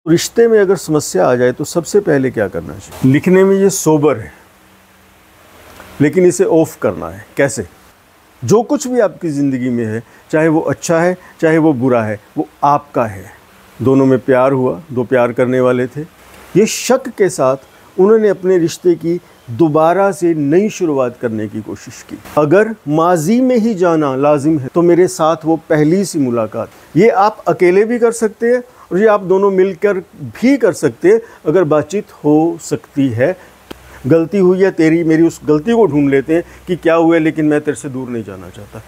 रिश्ते में अगर समस्या आ जाए तो सबसे पहले क्या करना चाहिए? लिखने में ये सोबर है, लेकिन इसे ऑफ करना है। कैसे? जो कुछ भी आपकी ज़िंदगी में है, चाहे वो अच्छा है चाहे वो बुरा है, वो आपका है। दोनों में प्यार हुआ, दो प्यार करने वाले थे। ये शक के साथ उन्होंने अपने रिश्ते की दोबारा से नई शुरुआत करने की कोशिश की। अगर माजी में ही जाना लाजिम है तो मेरे साथ वो पहली सी मुलाकात, ये आप अकेले भी कर सकते हैं और ये आप दोनों मिलकर भी कर सकते हैं अगर बातचीत हो सकती है। गलती हुई है तेरी, मेरी उस गलती को ढूंढ लेते हैं कि क्या हुआ, लेकिन मैं तेरे से दूर नहीं जाना चाहता।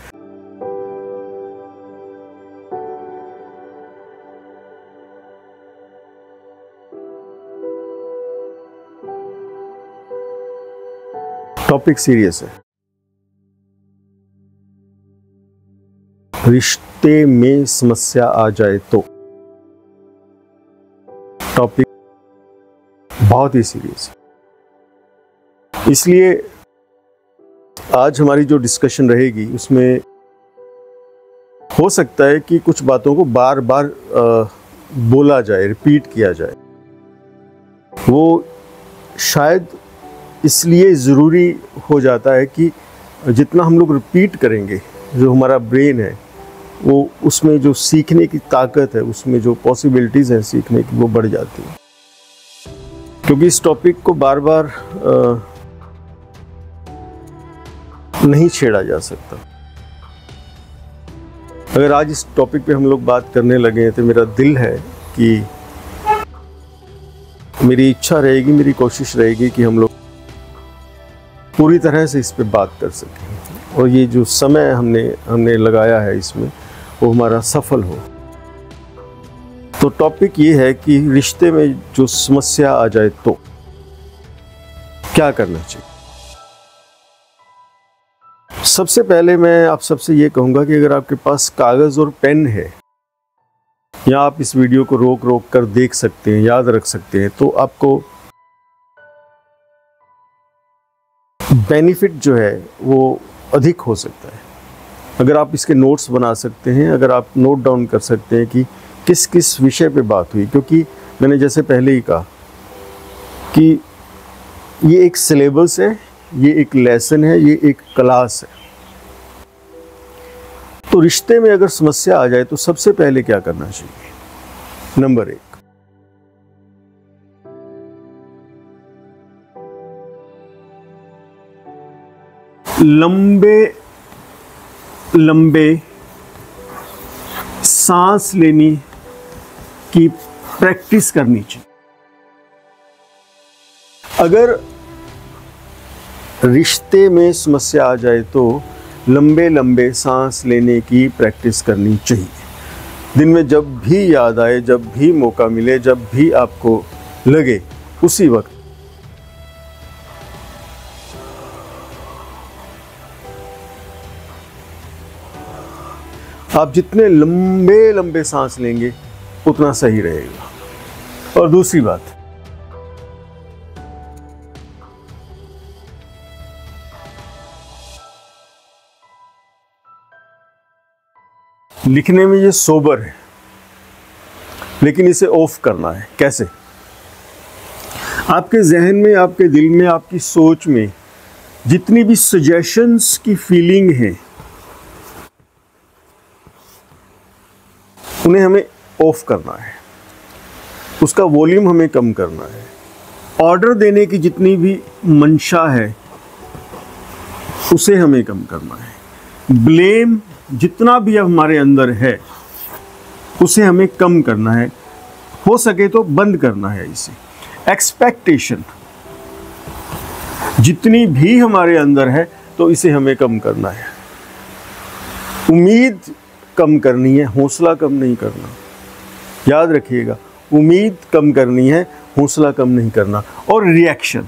टॉपिक सीरियस है। रिश्ते में समस्या आ जाए तो टॉपिक बहुत ही सीरियस है। इसलिए आज हमारी जो डिस्कशन रहेगी उसमें हो सकता है कि कुछ बातों को बार बार बोला जाए, रिपीट किया जाए। वो शायद इसलिए ज़रूरी हो जाता है कि जितना हम लोग रिपीट करेंगे, जो हमारा ब्रेन है वो उसमें जो सीखने की ताकत है, उसमें जो पॉसिबिलिटीज़ हैं सीखने की, वो बढ़ जाती है। क्योंकि इस टॉपिक को बार बार नहीं छेड़ा जा सकता। अगर आज इस टॉपिक पे हम लोग बात करने लगे तो मेरा दिल है कि मेरी इच्छा रहेगी, मेरी कोशिश रहेगी कि हम लोग पूरी तरह से इस पे बात कर सकें और ये जो समय हमने लगाया है इसमें वो हमारा सफल हो। तो टॉपिक ये है कि रिश्ते में जो समस्या आ जाए तो क्या करना चाहिए। सबसे पहले मैं आप सबसे ये कहूँगा कि अगर आपके पास कागज़ और पेन है, या आप इस वीडियो को रोक रोक कर देख सकते हैं, याद रख सकते हैं, तो आपको बेनिफिट जो है वो अधिक हो सकता है। अगर आप इसके नोट्स बना सकते हैं, अगर आप नोट डाउन कर सकते हैं कि किस किस विषय पे बात हुई, क्योंकि मैंने जैसे पहले ही कहा कि ये एक सिलेबस है, ये एक लेसन है, ये एक क्लास है। तो रिश्ते में अगर समस्या आ जाए तो सबसे पहले क्या करना चाहिए? नंबर 1, लंबे लंबे सांस लेने की प्रैक्टिस करनी चाहिए। अगर रिश्ते में समस्या आ जाए तो लंबे लंबे सांस लेने की प्रैक्टिस करनी चाहिए। दिन में जब भी याद आए, जब भी मौका मिले, जब भी आपको लगे, उसी वक्त आप जितने लंबे लंबे सांस लेंगे उतना सही रहेगा। और दूसरी बात, लिखने में ये सोबर है, लेकिन इसे ऑफ करना है। कैसे? आपके जहन में, आपके दिल में, आपकी सोच में जितनी भी सजेशंस की फीलिंग है उन्हें हमें ऑफ करना है, उसका वॉल्यूम हमें कम करना है। ऑर्डर देने की जितनी भी मंशा है उसे हमें कम करना है। ब्लेम जितना भी हमारे अंदर है उसे हमें कम करना है, हो सके तो बंद करना है इसे। एक्सपेक्टेशन जितनी भी हमारे अंदर है तो इसे हमें कम करना है। उम्मीद कम करनी है, हौसला कम नहीं करना। याद रखिएगा, उम्मीद कम करनी है, हौसला कम नहीं करना। और रिएक्शन,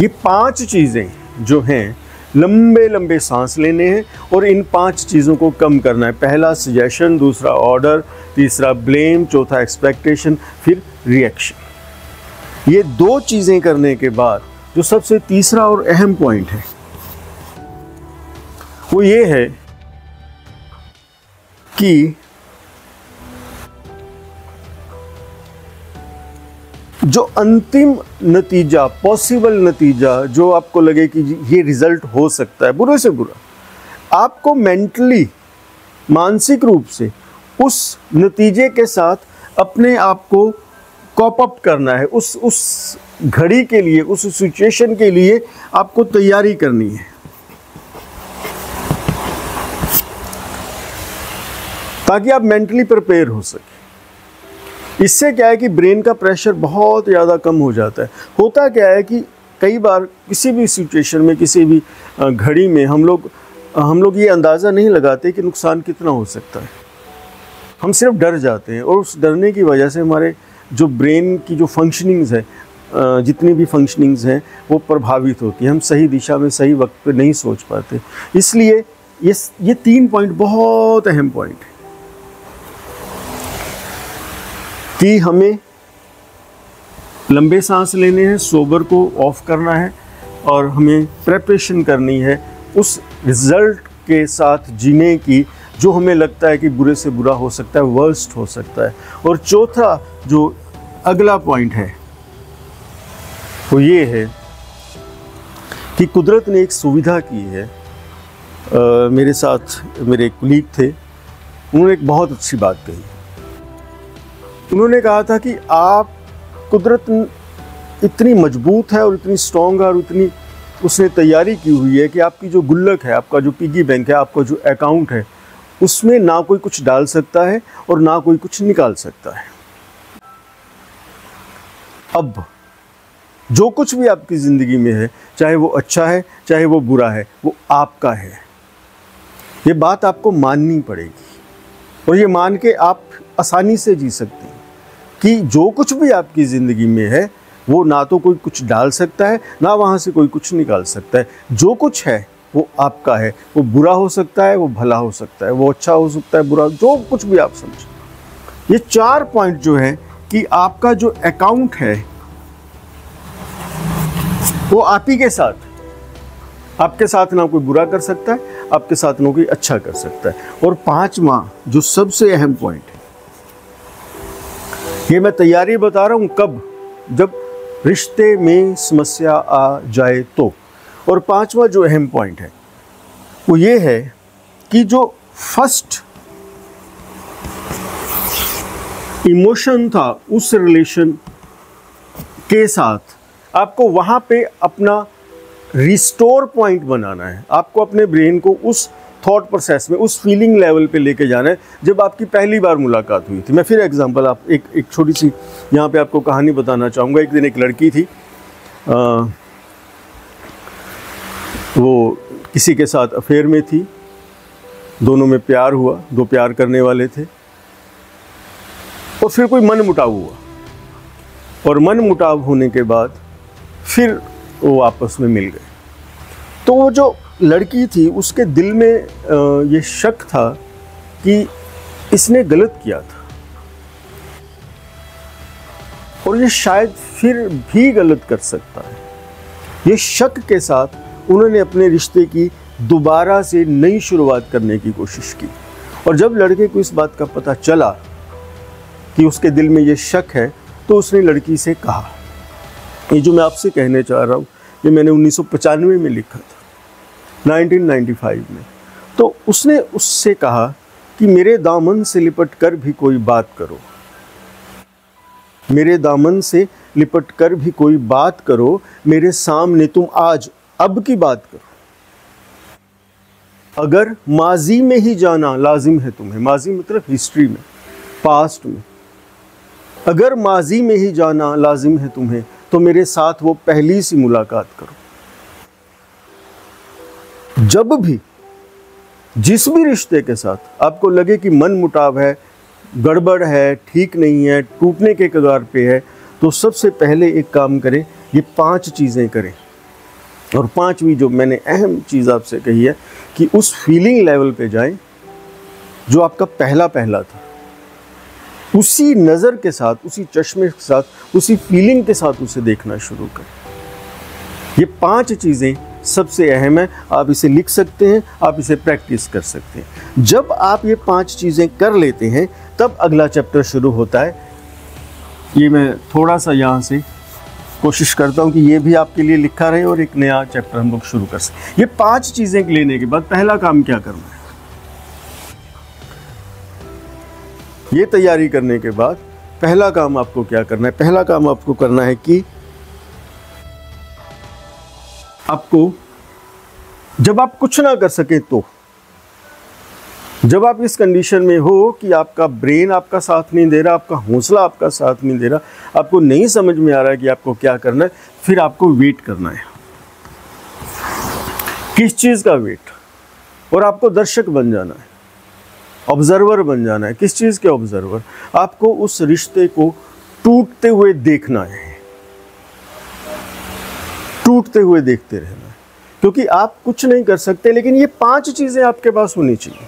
ये 5 चीजें जो हैं, लंबे लंबे सांस लेने हैं और इन 5 चीज़ों को कम करना है। पहला सजेशन, दूसरा ऑर्डर, तीसरा ब्लेम, चौथा एक्सपेक्टेशन, फिर रिएक्शन। ये 2 चीज़ें करने के बाद जो सबसे तीसरा और अहम पॉइंट है वो ये है कि जो अंतिम नतीजा, पॉसिबल नतीजा जो आपको लगे कि ये रिजल्ट हो सकता है बुरे से बुरा, आपको मेंटली, मानसिक रूप से उस नतीजे के साथ अपने आप को कॉप अप करना है। उस घड़ी के लिए, उस सिचुएशन के लिए आपको तैयारी करनी है, ताकि आप मेंटली प्रिपेयर हो सके। इससे क्या है कि ब्रेन का प्रेशर बहुत ज़्यादा कम हो जाता है। होता क्या है कि कई बार किसी भी सिचुएशन में, किसी भी घड़ी में हम लोग ये अंदाज़ा नहीं लगाते कि नुकसान कितना हो सकता है। हम सिर्फ डर जाते हैं, और उस डरने की वजह से हमारे जो ब्रेन की जो फंक्शनिंग्स है, जितनी भी फंक्शनिंग्स हैं वो प्रभावित होती हैं। हम सही दिशा में सही वक्त पे नहीं सोच पाते। इसलिए ये 3 पॉइंट बहुत अहम पॉइंट है कि हमें लंबे सांस लेने हैं, सोबर को ऑफ करना है, और हमें प्रेपरेशन करनी है उस रिज़ल्ट के साथ जीने की जो हमें लगता है कि बुरे से बुरा हो सकता है, वर्स्ट हो सकता है। और चौथा जो अगला पॉइंट है वो ये है कि कुदरत ने एक सुविधा की है। मेरे साथ मेरे एक कुलीग थे, उन्होंने एक बहुत अच्छी बात कही। उन्होंने कहा था कि कुदरत इतनी मजबूत है और इतनी स्ट्रॉन्ग है और इतनी उसने तैयारी की हुई है कि आपकी जो गुल्लक है, आपका जो पिगी बैंक है, आपका जो अकाउंट है, उसमें ना कोई कुछ डाल सकता है और ना कोई कुछ निकाल सकता है। अब जो कुछ भी आपकी ज़िंदगी में है, चाहे वो अच्छा है चाहे वो बुरा है, वो आपका है। ये बात आपको माननी पड़ेगी, और ये मान के आप आसानी से जी सकते हैं कि जो कुछ भी आपकी ज़िंदगी में है वो ना तो कोई कुछ डाल सकता है, ना वहाँ से कोई कुछ निकाल सकता है। जो कुछ है वो आपका है। वो बुरा हो सकता है, वो भला हो सकता है, वो अच्छा हो सकता है, बुरा, जो कुछ भी आप समझें। ये 4 पॉइंट जो है कि आपका जो अकाउंट है वो आप ही के साथ, आपके साथ ना कोई बुरा कर सकता है, आपके साथ ना कोई अच्छा कर सकता है। और 5वां जो सबसे अहम पॉइंट है, ये मैं तैयारी बता रहा हूँ कब, जब रिश्ते में समस्या आ जाए तो। और 5वां जो अहम पॉइंट है वो ये है कि जो फर्स्ट इमोशन था उस रिलेशन के साथ आपको वहाँ पे अपना रिस्टोर पॉइंट बनाना है। आपको अपने ब्रेन को उस थॉट प्रोसेस में, उस फीलिंग लेवल पे लेके जाना है जब आपकी पहली बार मुलाकात हुई थी। मैं फिर एग्जांपल, आप एक छोटी सी यहाँ पे आपको कहानी बताना चाहूँगा। एक दिन एक लड़की थी, वो किसी के साथ अफेयर में थी, दोनों में प्यार हुआ, 2 प्यार करने वाले थे, और फिर कोई मन मुटाव हुआ, और मन मुटाव होने के बाद फिर वो आपस में मिल गए। तो वो जो लड़की थी उसके दिल में ये शक था कि इसने गलत किया था, और ये शायद फिर भी गलत कर सकता है। ये शक के साथ उन्होंने अपने रिश्ते की दोबारा से नई शुरुआत करने की कोशिश की। और जब लड़के को इस बात का पता चला कि उसके दिल में ये शक है, तो उसने लड़की से कहा, ये जो मैं आपसे कहने चाह रहा हूँ ये मैंने 1995 में लिखा था, 1995 में। तो उसने उससे कहा कि मेरे दामन से लिपट कर भी कोई बात करो, मेरे दामन से लिपट कर भी कोई बात करो, मेरे सामने तुम आज अब की बात करो। अगर माजी में ही जाना लाजिम है तुम्हें, माजी मतलब हिस्ट्री में, पास्ट में, अगर माजी में ही जाना लाजिम है तुम्हें, तो मेरे साथ वो पहली सी मुलाकात करो। जब भी जिस भी रिश्ते के साथ आपको लगे कि मन मुटाव है, गड़बड़ है, ठीक नहीं है, टूटने के कगार पे है, तो सबसे पहले एक काम करें, ये 5 चीज़ें करें। और 5वीं जो मैंने अहम चीज़ आपसे कही है कि उस फीलिंग लेवल पे जाएं जो आपका पहला था, उसी नज़र के साथ, उसी चश्मे के साथ, उसी फीलिंग के साथ उसे देखना शुरू करें। ये 5 चीज़ें सबसे अहम है। आप इसे लिख सकते हैं, आप इसे प्रैक्टिस कर सकते हैं। जब आप ये 5 चीज़ें कर लेते हैं तब अगला चैप्टर शुरू होता है। ये मैं थोड़ा सा यहाँ से कोशिश करता हूँ कि ये भी आपके लिए लिखा रहे और एक नया चैप्टर हम लोग शुरू कर सकें। ये 5 चीज़ें लेने के बाद पहला काम क्या करना है, ये तैयारी करने के बाद पहला काम आपको क्या करना है? पहला काम आपको करना है कि आपको, जब आप कुछ ना कर सके तो, जब आप इस कंडीशन में हो कि आपका ब्रेन आपका साथ नहीं दे रहा, आपका हौसला आपका साथ नहीं दे रहा, आपको नहीं समझ में आ रहा है कि आपको क्या करना है, फिर आपको वेट करना है। किस चीज़ का वेट? और आपको दर्शक बन जाना है, ऑब्जर्वर बन जाना है। किस चीज़ के ऑब्जर्वर? आपको उस रिश्ते को टूटते हुए देखना है, टूटते हुए देखते रहना है, क्योंकि आप कुछ नहीं कर सकते, लेकिन ये 5 चीज़ें आपके पास होनी चाहिए।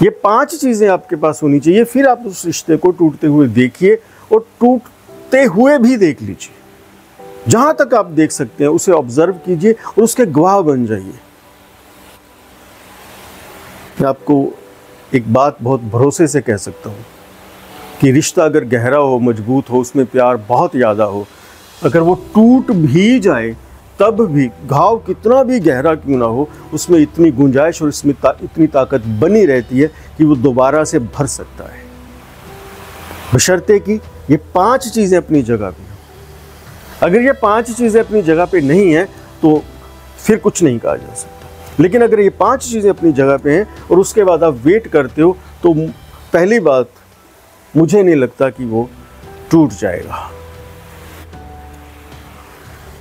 ये 5 चीज़ें आपके पास होनी चाहिए। फिर आप उस रिश्ते को टूटते हुए देखिए और टूटते हुए भी देख लीजिए। जहाँ तक आप देख सकते हैं उसे ऑब्जर्व कीजिए और उसके गवाह बन जाइए। मैं आपको एक बात बहुत भरोसे से कह सकता हूँ कि रिश्ता अगर गहरा हो, मजबूत हो, उसमें प्यार बहुत ज़्यादा हो, अगर वो टूट भी जाए तब भी, घाव कितना भी गहरा क्यों ना हो, उसमें इतनी गुंजाइश और इसमें इतनी ताकत बनी रहती है कि वो दोबारा से भर सकता है, बशर्ते कि ये 5 चीज़ें अपनी जगह पे हो। अगर ये 5 चीज़ें अपनी जगह पे नहीं हैं तो फिर कुछ नहीं कहा जा सकता। लेकिन अगर ये 5 चीज़ें अपनी जगह पे हैं और उसके बाद आप वेट करते हो, तो पहली बात, मुझे नहीं लगता कि वो टूट जाएगा।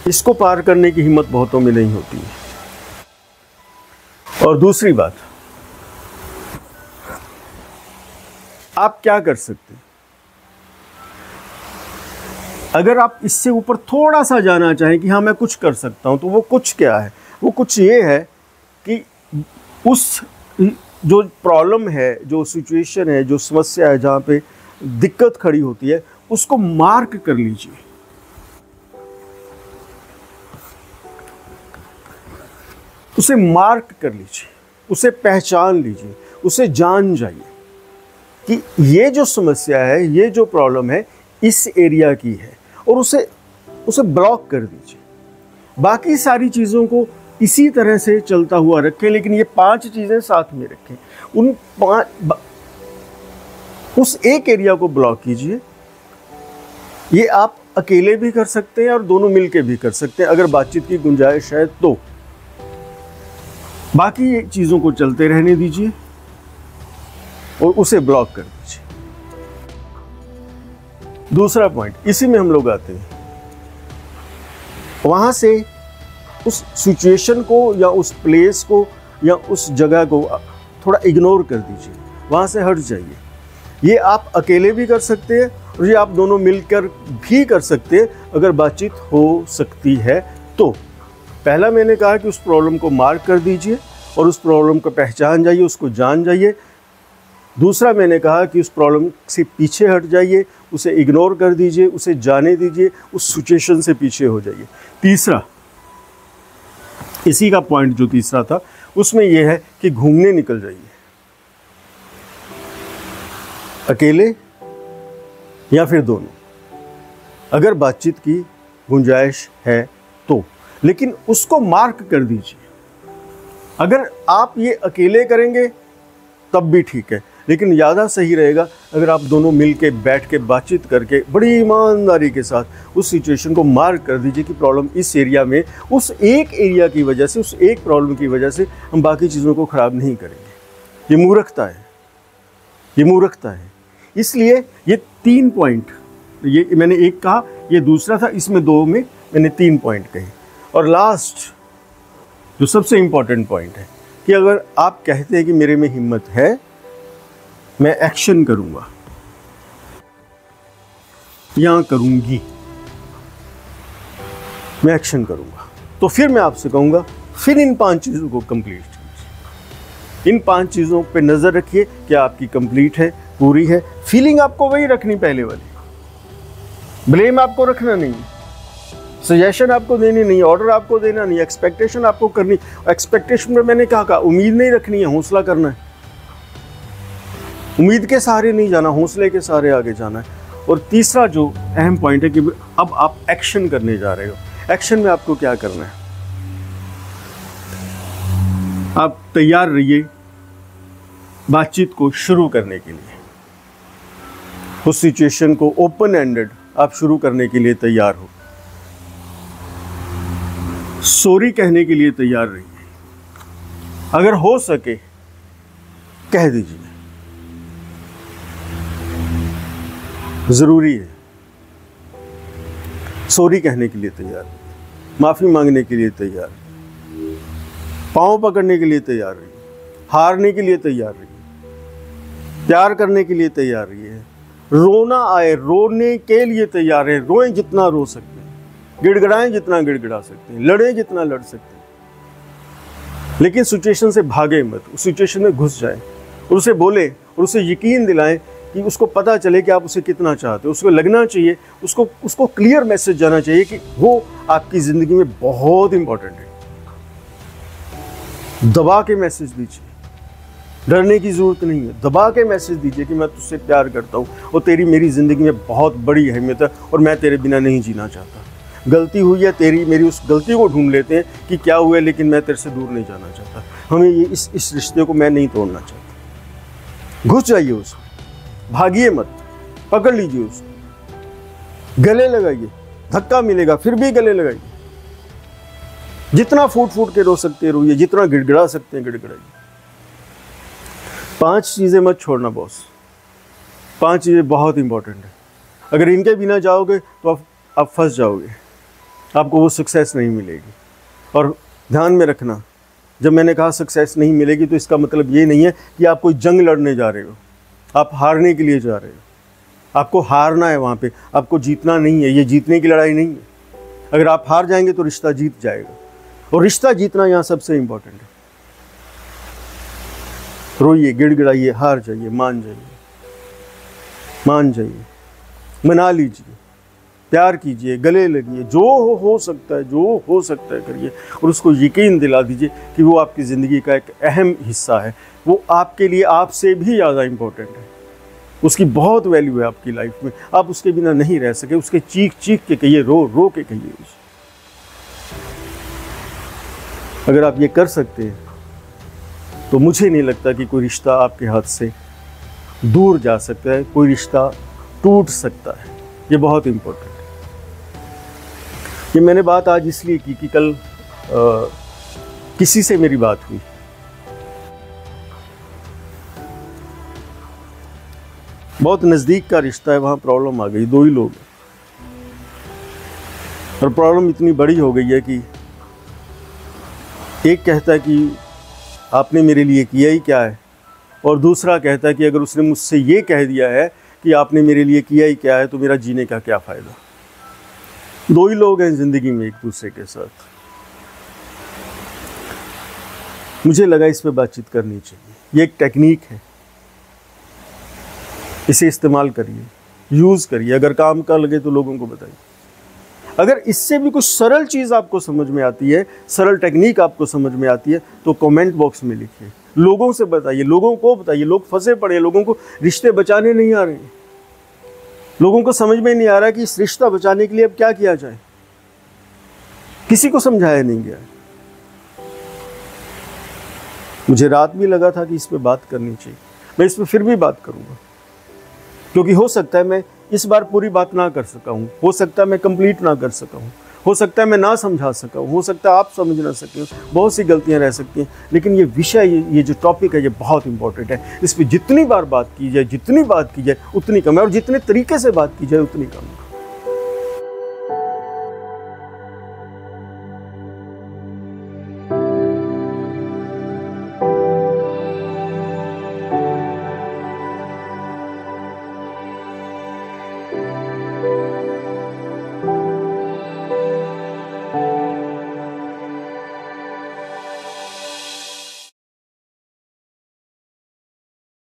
इसको पार करने की हिम्मत बहुतों में नहीं होती है। और दूसरी बात, आप क्या कर सकते हैं? अगर आप इससे ऊपर थोड़ा सा जाना चाहें कि हाँ मैं कुछ कर सकता हूं, तो वो कुछ क्या है? वो कुछ ये है कि उस जो प्रॉब्लम है, जो सिचुएशन है, जो समस्या है, जहाँ पे दिक्कत खड़ी होती है, उसको मार्क कर लीजिए। उसे मार्क कर लीजिए, उसे पहचान लीजिए, उसे जान जाइए कि ये जो समस्या है, ये जो प्रॉब्लम है, इस एरिया की है, और उसे ब्लॉक कर दीजिए। बाकी सारी चीज़ों को इसी तरह से चलता हुआ रखें, लेकिन ये 5 चीज़ें साथ में रखें। उस एक एरिया को ब्लॉक कीजिए। ये आप अकेले भी कर सकते हैं और दोनों मिलके भी कर सकते हैं, अगर बातचीत की गुंजाइश है तो। बाकी चीज़ों को चलते रहने दीजिए और उसे ब्लॉक कर दीजिए। दूसरा पॉइंट, इसी में हम लोग आते हैं, वहाँ से उस सिचुएशन को या उस प्लेस को या उस जगह को थोड़ा इग्नोर कर दीजिए, वहाँ से हट जाइए। ये आप अकेले भी कर सकते हैं और ये आप दोनों मिलकर भी कर सकते हैं, अगर बातचीत हो सकती है तो। पहला मैंने कहा कि उस प्रॉब्लम को मार्क कर दीजिए और उस प्रॉब्लम को पहचान जाइए, उसको जान जाइए। दूसरा मैंने कहा कि उस प्रॉब्लम से पीछे हट जाइए, उसे इग्नोर कर दीजिए, उसे जाने दीजिए, उस सिचुएशन से पीछे हो जाइए। तीसरा, इसी का पॉइंट जो तीसरा था, उसमें यह है कि घूमने निकल जाइए, अकेले या फिर दोनों, अगर बातचीत की गुंजाइश है तो। लेकिन उसको मार्क कर दीजिए। अगर आप ये अकेले करेंगे तब भी ठीक है, लेकिन ज़्यादा सही रहेगा अगर आप दोनों मिल के बैठ के बातचीत करके बड़ी ईमानदारी के साथ उस सिचुएशन को मार्क कर दीजिए कि प्रॉब्लम इस एरिया में, उस एक एरिया की वजह से, उस एक प्रॉब्लम की वजह से हम बाकी चीज़ों को ख़राब नहीं करेंगे। ये मूर्खता है, ये मूर्खता है। इसलिए ये 3 पॉइंट, ये मैंने एक कहा, ये दूसरा था, इसमें 2 में मैंने 3 पॉइंट कहे। और लास्ट जो सबसे इम्पॉर्टेंट पॉइंट है कि अगर आप कहते हैं कि मेरे में हिम्मत है, मैं एक्शन करूंगा या करूंगी, मैं एक्शन करूंगा, तो फिर मैं आपसे कहूंगा फिर इन 5 चीज़ों को कंप्लीट कीजिए। इन 5 चीज़ों पे नज़र रखिए, क्या आपकी कंप्लीट है, पूरी है। फीलिंग आपको वही रखनी पहले वाली, ब्लेम आपको रखना नहीं, सजेशन आपको देनी नहीं, ऑर्डर आपको देना नहीं, एक्सपेक्टेशन आपको करनी। एक्सपेक्टेशन में मैंने कहा उम्मीद नहीं रखनी है, हौसला करना है। उम्मीद के सहारे नहीं जाना, हौसले के सहारे आगे जाना है। और तीसरा जो अहम पॉइंट है कि अब आप एक्शन करने जा रहे हो। एक्शन में आपको क्या करना है? आप तैयार रहिए बातचीत को शुरू करने के लिए। उस सिचुएशन को ओपन एंडेड आप शुरू करने के लिए तैयार हो। सॉरी कहने के लिए तैयार रहिए। अगर हो सके कह दीजिए, जरूरी है। सॉरी कहने के लिए तैयार, माफी मांगने के लिए तैयार, पांव पकड़ने के लिए तैयार रहिए, हारने के लिए तैयार रहिए, प्यार करने के लिए तैयार रहिए। रोना आए रोने के लिए तैयार है। रोएं जितना रो सकते हैं, गिड़गिड़ाएं जितना गिड़गिड़ा सकते हैं, लड़ें जितना लड़ सकते हैं, लेकिन सिचुएशन से भागे मत। उस सिचुएशन में घुस जाए और उसे बोले और उसे यकीन दिलाएं कि उसको पता चले कि आप उसे कितना चाहते हो। उसको लगना चाहिए, उसको क्लियर मैसेज जाना चाहिए कि वो आपकी ज़िंदगी में बहुत इंपॉर्टेंट है। दबा के मैसेज दीजिए, डरने की ज़रूरत नहीं है। दबा के मैसेज दीजिए कि मैं तुझसे प्यार करता हूँ और तेरी मेरी ज़िंदगी में बहुत बड़ी अहमियत है और मैं तेरे बिना नहीं जीना चाहता। गलती हुई है तेरी मेरी, उस गलती को ढूंढ लेते हैं कि क्या हुआ, लेकिन मैं तेरे से दूर नहीं जाना चाहता। हमें ये इस रिश्ते को मैं नहीं तोड़ना चाहता। घुस जाइए उसमें, भागिए मत, पकड़ लीजिए उसको, गले लगाइए। धक्का मिलेगा फिर भी गले लगाइए। जितना फूट फूट के रो सकते हैं रोइए, जितना गिड़गिड़ा सकते हैं गिड़गिड़ाइए। 5 चीज़ें मत छोड़ना बॉस। 5 चीज़ें बहुत इंपॉर्टेंट है। अगर इनके बिना जाओगे तो आप फंस जाओगे, आपको वो सक्सेस नहीं मिलेगी। और ध्यान में रखना, जब मैंने कहा सक्सेस नहीं मिलेगी तो इसका मतलब ये नहीं है कि आप कोई जंग लड़ने जा रहे हो, आप हारने के लिए जा रहे हो। आपको हारना है वहाँ पे, आपको जीतना नहीं है। ये जीतने की लड़ाई नहीं है। अगर आप हार जाएंगे तो रिश्ता जीत जाएगा, और रिश्ता जीतना यहाँ सबसे इंपॉर्टेंट है। रोइए, गिड़गिड़ाइए, हार जाइए, मान जाइए, मना लीजिए, प्यार कीजिए, गले लगिए, जो हो सकता है करिए। और उसको यकीन दिला दीजिए कि वो आपकी ज़िंदगी का एक अहम हिस्सा है। वो आपके लिए आपसे भी ज़्यादा इम्पोर्टेंट है। उसकी बहुत वैल्यू है आपकी लाइफ में। आप उसके बिना नहीं रह सके। उसके चीख चीख के कहिए, रो रो के कहिए उसे। अगर आप ये कर सकते हैं तो मुझे नहीं लगता कि कोई रिश्ता आपके हाथ से दूर जा सकता है, कोई रिश्ता टूट सकता है। ये बहुत इम्पोर्टेंट है। ये मैंने बात आज इसलिए की कि कल किसी से मेरी बात हुई, बहुत नज़दीक का रिश्ता है, वहाँ प्रॉब्लम आ गई। 2 ही लोग, और प्रॉब्लम इतनी बड़ी हो गई है कि एक कहता है कि आपने मेरे लिए किया ही क्या है, और दूसरा कहता है कि अगर उसने मुझसे ये कह दिया है कि आपने मेरे लिए किया ही क्या है तो मेरा जीने का क्या फ़ायदा। 2 ही लोग हैं ज़िंदगी में एक दूसरे के साथ। मुझे लगा इस पे बातचीत करनी चाहिए। ये एक टेक्निक है, इसे इस्तेमाल करिए, यूज़ करिए। अगर काम का लगे तो लोगों को बताइए। अगर इससे भी कुछ सरल चीज़ आपको समझ में आती है, सरल टेक्निक आपको समझ में आती है, तो कमेंट बॉक्स में लिखिए, लोगों से बताइए, लोगों को बताइए। लोग फंसे पड़े हैं, लोगों को रिश्ते बचाने नहीं आ रहे हैं। लोगों को समझ में नहीं आ रहा कि इस रिश्ता बचाने के लिए अब क्या किया जाए। किसी को समझाया नहीं गया। मुझे रात भी लगा था कि इस पे बात करनी चाहिए। मैं इस पे फिर भी बात करूंगा, क्योंकि हो सकता है मैं इस बार पूरी बात ना कर सका हूँ, हो सकता है मैं कंप्लीट ना कर सका हूँ, हो सकता है मैं ना समझा सका हूँ, हो सकता है आप समझ ना सके, बहुत सी गलतियाँ रह सकती हैं। लेकिन ये विषय, ये जो टॉपिक है, ये बहुत इंपॉर्टेंट है। इस पर जितनी बार बात की जाए, जितनी बात की जाए उतनी कम है, और जितने तरीके से बात की जाए उतनी कम है।